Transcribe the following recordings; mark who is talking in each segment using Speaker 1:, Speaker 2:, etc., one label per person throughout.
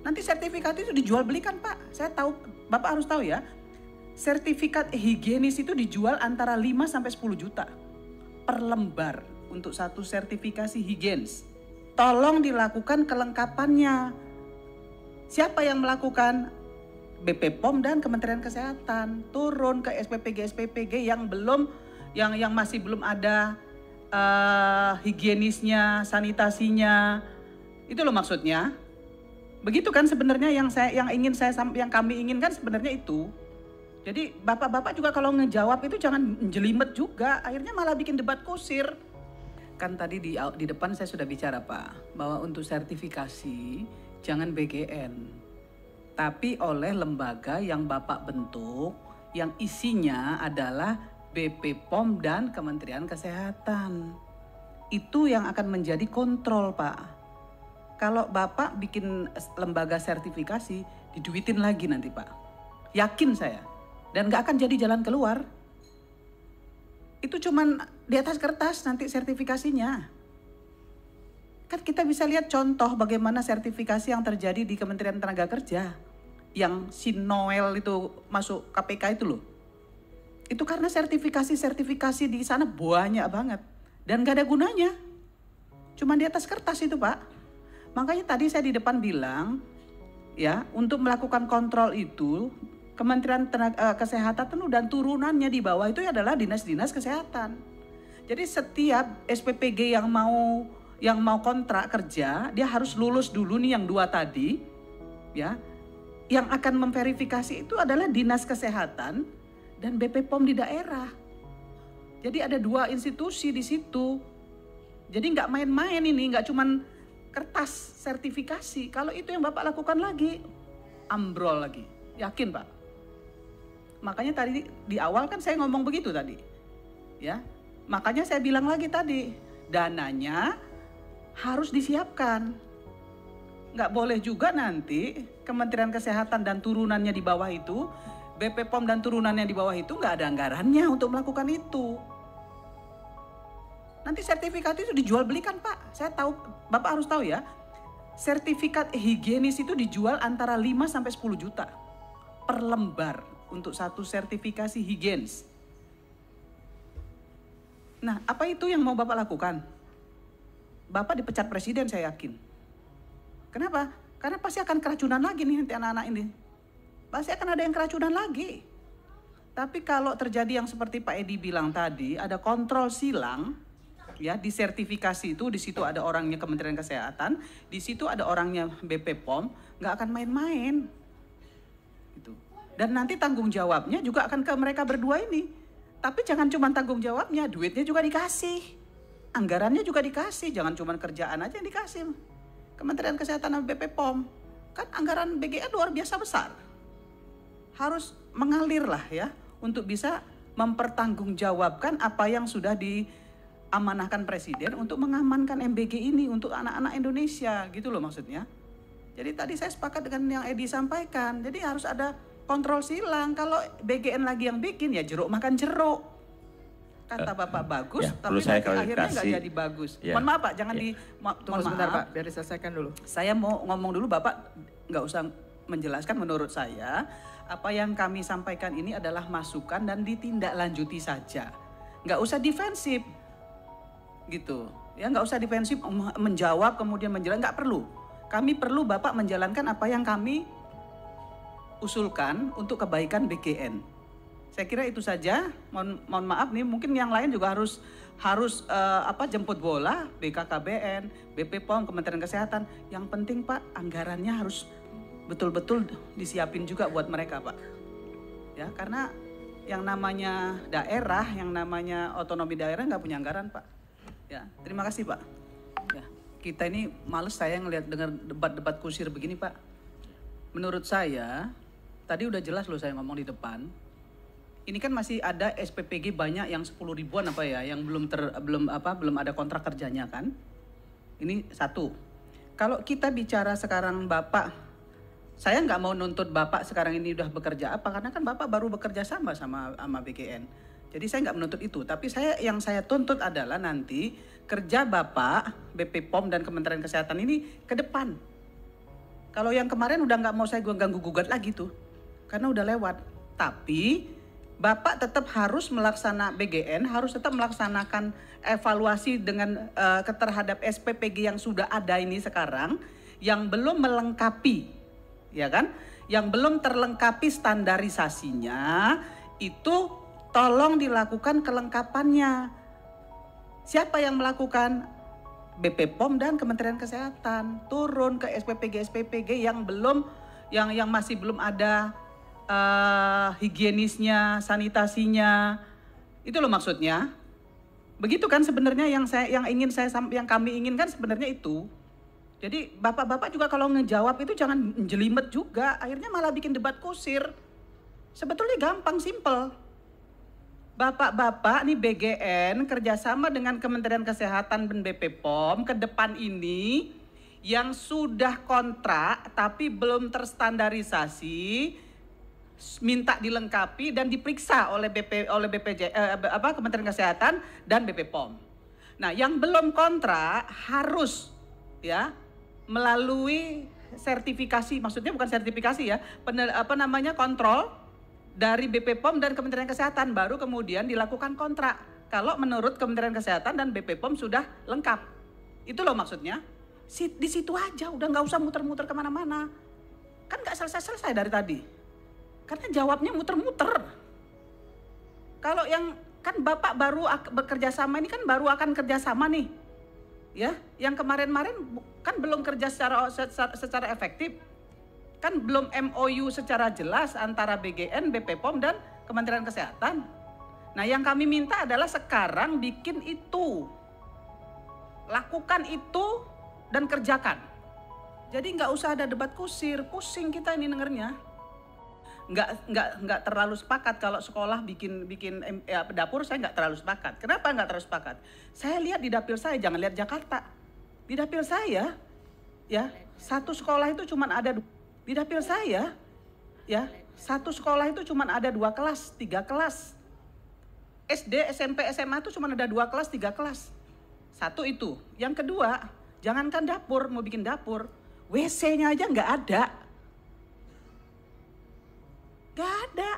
Speaker 1: Nanti sertifikat itu dijual belikan Pak. Saya tahu, Bapak harus tahu ya. Sertifikat higienis itu dijual antara 5 sampai 10 juta per lembar untuk satu sertifikasi higienis. Tolong dilakukan kelengkapannya. Siapa yang melakukan? BP POM dan Kementerian Kesehatan. Turun ke SPPG yang belum, yang masih belum ada higienisnya, sanitasinya. Itu loh maksudnya. Begitu kan sebenarnya yang kami inginkan sebenarnya itu. Jadi bapak-bapak juga kalau ngejawab itu jangan jelimet juga, akhirnya malah bikin debat kusir. Kan tadi di depan saya sudah bicara Pak, bahwa untuk sertifikasi jangan BGN, tapi oleh lembaga yang Bapak bentuk, yang isinya adalah BP POM dan Kementerian Kesehatan. Itu yang akan menjadi kontrol Pak. Kalau Bapak bikin lembaga sertifikasi, diduitin lagi nanti Pak. Yakin saya. Dan gak akan jadi jalan keluar. Itu cuman di atas kertas nanti sertifikasinya. Kan kita bisa lihat contoh bagaimana sertifikasi yang terjadi di Kementerian Tenaga Kerja. Yang si Noel itu masuk KPK itu loh. Itu karena sertifikasi di sana banyak banget. Dan gak ada gunanya. Cuman di atas kertas itu Pak. Makanya tadi saya di depan bilang, ya, untuk melakukan kontrol itu, Kementerian Kesehatan dan turunannya di bawah itu adalah dinas-dinas kesehatan. Jadi setiap SPPG yang mau kontrak kerja, dia harus lulus dulu nih yang 2 tadi, ya. Yang akan memverifikasi itu adalah dinas kesehatan dan BP POM di daerah. Jadi ada 2 institusi di situ. Jadi nggak main-main ini, nggak cuman kertas sertifikasi. Kalau itu yang Bapak lakukan lagi, ambrol lagi. Yakin Pak? Makanya tadi di awal kan saya ngomong begitu tadi. Ya. Makanya saya bilang lagi tadi, dananya harus disiapkan. Nggak boleh juga nanti Kementerian Kesehatan dan turunannya di bawah itu, BP POM dan turunannya di bawah itu nggak ada anggarannya untuk melakukan itu. Nanti sertifikat itu dijual belikan Pak. Saya tahu, Bapak harus tahu ya. Sertifikat higienis itu dijual antara 5 sampai 10 juta per lembar untuk satu sertifikasi higienis. Nah, apa itu yang mau Bapak lakukan? Bapak dipecat presiden saya yakin. Kenapa? Karena pasti akan keracunan lagi nih nanti anak-anak ini. Pasti akan ada yang keracunan lagi. Tapi kalau terjadi yang seperti Pak Edi bilang tadi, ada kontrol silang, ya, di sertifikasi itu, di situ ada orangnya Kementerian Kesehatan, di situ ada orangnya BP POM, nggak akan main-main. Gitu. Dan nanti tanggung jawabnya juga akan ke mereka berdua ini. Tapi jangan cuma tanggung jawabnya, duitnya juga dikasih. Anggarannya juga dikasih, jangan cuma kerjaan aja yang dikasih. Kementerian Kesehatan dan BP POM, kan anggaran BGN luar biasa besar. Harus mengalir lah ya, untuk bisa mempertanggungjawabkan apa yang sudah diamanahkan Presiden untuk mengamankan MBG ini untuk anak-anak Indonesia, gitu loh maksudnya. Jadi tadi saya sepakat dengan yang Edi sampaikan, jadi harus ada kontrol silang. Kalau BGN lagi yang bikin, ya jeruk makan jeruk. Kata Bapak bagus,
Speaker 2: ya,
Speaker 1: tapi akhirnya nggak jadi bagus.
Speaker 2: Ya.
Speaker 1: Mohon maaf Pak, jangan
Speaker 3: Tunggu sebentar Pak, biar diselesaikan dulu.
Speaker 1: Saya mau ngomong dulu, Bapak nggak usah menjelaskan. Menurut saya, apa yang kami sampaikan ini adalah masukan dan ditindaklanjuti saja. Nggak usah defensif, gitu. Ya, nggak usah defensif menjawab kemudian menjelaskan, nggak perlu. Kami perlu Bapak menjalankan apa yang kami usulkan untuk kebaikan BGN. Saya kira itu saja. Mohon maaf nih, mungkin yang lain juga harus jemput bola, BKKBN, BP POM, Kementerian Kesehatan. Yang penting Pak, anggarannya harus betul-betul disiapin juga buat mereka Pak. Ya, karena yang namanya daerah, yang namanya otonomi daerah nggak punya anggaran Pak. Ya, terima kasih Pak. Ya, kita ini males saya ngelihat dengar debat-debat kusir begini Pak. Menurut saya, tadi udah jelas loh saya ngomong di depan. Ini kan masih ada SPPG banyak yang 10 ribuan apa ya, yang belum ada kontrak kerjanya kan. Ini satu. Kalau kita bicara sekarang Bapak, saya nggak mau nuntut Bapak sekarang ini udah bekerja apa, karena kan Bapak baru bekerja sama BGN. Jadi saya nggak menuntut itu, tapi yang saya tuntut adalah nanti kerja Bapak, BP POM dan Kementerian Kesehatan ini ke depan. Kalau yang kemarin udah nggak mau saya ganggu-gugat lagi tuh, karena udah lewat. Tapi Bapak tetap harus BGN harus tetap melaksanakan evaluasi dengan terhadap SPPG yang sudah ada ini sekarang, yang belum melengkapi, ya kan? Yang belum terlengkapi standarisasinya, itu tolong dilakukan kelengkapannya. Siapa yang melakukan? BP POM dan Kementerian Kesehatan turun ke SPPG yang belum, yang masih belum ada higienisnya, sanitasinya. Itu loh maksudnya. Begitu kan sebenarnya yang kami inginkan sebenarnya itu. Jadi bapak-bapak juga kalau ngejawab itu jangan jelimet juga, akhirnya malah bikin debat kusir. Sebetulnya gampang, simple. Bapak-bapak nih BGN kerjasama dengan Kementerian Kesehatan dan BP POM ke depan ini yang sudah kontrak tapi belum terstandarisasi, minta dilengkapi dan diperiksa oleh Kementerian Kesehatan dan BP POM. Nah, yang belum kontrak harus ya melalui sertifikasi, maksudnya bukan sertifikasi ya, kontrol dari BP POM dan Kementerian Kesehatan, baru kemudian dilakukan kontrak. Kalau menurut Kementerian Kesehatan dan BP POM sudah lengkap. Itu loh maksudnya. Di situ aja, udah nggak usah muter-muter kemana-mana. Kan nggak selesai-selesai dari tadi. Karena jawabnya muter-muter. Kalau yang kan Bapak baru bekerja sama ini kan baru akan kerjasama nih. Ya, yang kemarin-kemarin kan belum kerja secara efektif. Kan belum MOU secara jelas antara BGN, BP POM dan Kementerian Kesehatan. Nah, yang kami minta adalah sekarang bikin itu. Lakukan itu dan kerjakan. Jadi nggak usah ada debat kusir, pusing kita ini dengernya. Nggak terlalu sepakat kalau sekolah bikin dapur, saya nggak terlalu sepakat. Kenapa nggak terlalu sepakat? Saya lihat di dapil saya, jangan lihat Jakarta. Di dapil saya, ya satu sekolah itu cuma ada di dapil saya, ya satu sekolah itu cuma ada 2 kelas, 3 kelas. SD, SMP, SMA itu cuma ada 2 kelas, 3 kelas. Satu itu. Yang kedua, jangankan dapur, mau bikin dapur, WC-nya aja nggak ada. Nggak ada.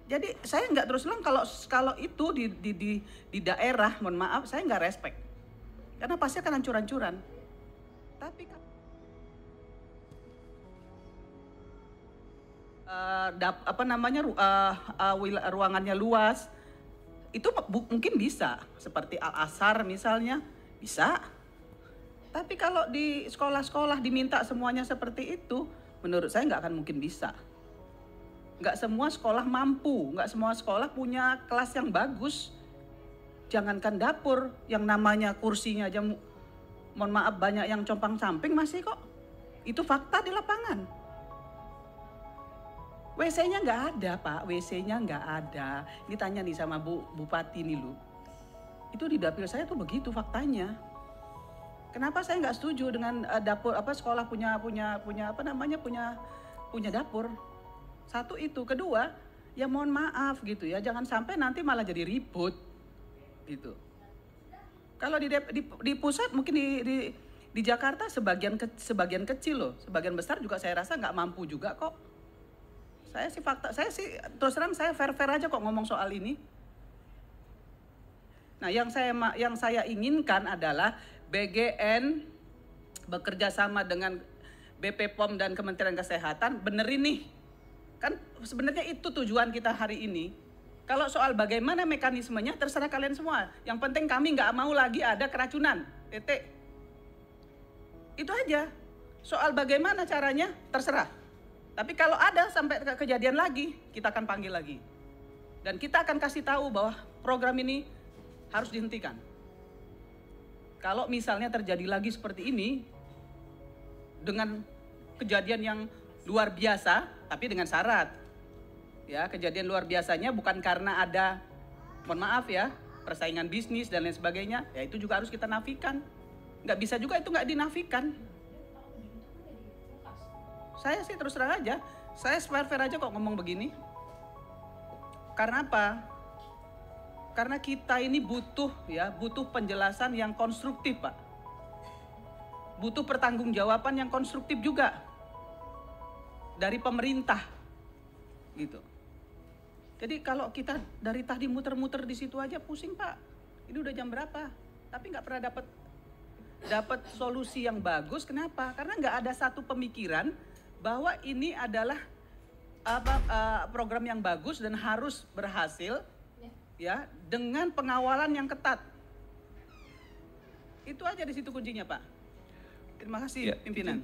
Speaker 1: Jadi saya nggak terus bilang kalau itu di daerah, mohon maaf, saya nggak respect. Karena pasti akan hancur-hancuran. Tapi ruangannya luas, itu mungkin bisa, seperti Al-Azhar misalnya, bisa. Tapi kalau di sekolah-sekolah diminta semuanya seperti itu, menurut saya nggak akan mungkin bisa. Nggak semua sekolah mampu, nggak semua sekolah punya kelas yang bagus. Jangankan dapur, yang namanya kursinya aja, mohon maaf, banyak yang compang-camping masih kok. Itu fakta di lapangan. WC-nya nggak ada, Pak. WC-nya nggak ada. Ini tanya nih sama Bupati nih lu. Itu di dapil saya tuh begitu faktanya. Kenapa saya nggak setuju dengan dapur sekolah punya dapur? Satu itu. Kedua, ya mohon maaf gitu ya. Jangan sampai nanti malah jadi ribut gitu. Kalau di pusat mungkin di Jakarta sebagian kecil loh. Sebagian besar juga saya rasa nggak mampu juga kok. Saya terus terang saya fair-fair aja kok ngomong soal ini. Nah, yang saya inginkan adalah BGN bekerja sama dengan BP POM dan Kementerian Kesehatan, benerin nih. Kan sebenarnya itu tujuan kita hari ini. Kalau soal bagaimana mekanismenya terserah kalian semua. Yang penting kami nggak mau lagi ada keracunan. Titik. Itu aja. Soal bagaimana caranya terserah. Tapi kalau ada sampai kejadian lagi, kita akan panggil lagi. Dan kita akan kasih tahu bahwa program ini harus dihentikan. Kalau misalnya terjadi lagi seperti ini, dengan kejadian yang luar biasa, tapi dengan syarat. Ya, kejadian luar biasanya bukan karena ada, mohon maaf ya, persaingan bisnis dan lain sebagainya, ya itu juga harus kita nafikan. Nggak bisa juga itu nggak dinafikan. Saya sih terus terang aja, saya fair-fair aja kok ngomong begini. Karena apa? Karena kita ini butuh penjelasan yang konstruktif, Pak. butuh pertanggungjawaban yang konstruktif juga dari pemerintah, gitu. Jadi kalau kita dari tadi muter-muter di situ aja pusing Pak. Ini udah jam berapa? Tapi nggak pernah dapat solusi yang bagus. Kenapa? Karena nggak ada satu pemikiran bahwa ini adalah program yang bagus dan harus berhasil, ya, dengan pengawalan yang ketat. Itu aja di situ kuncinya Pak. Terima kasih pimpinan.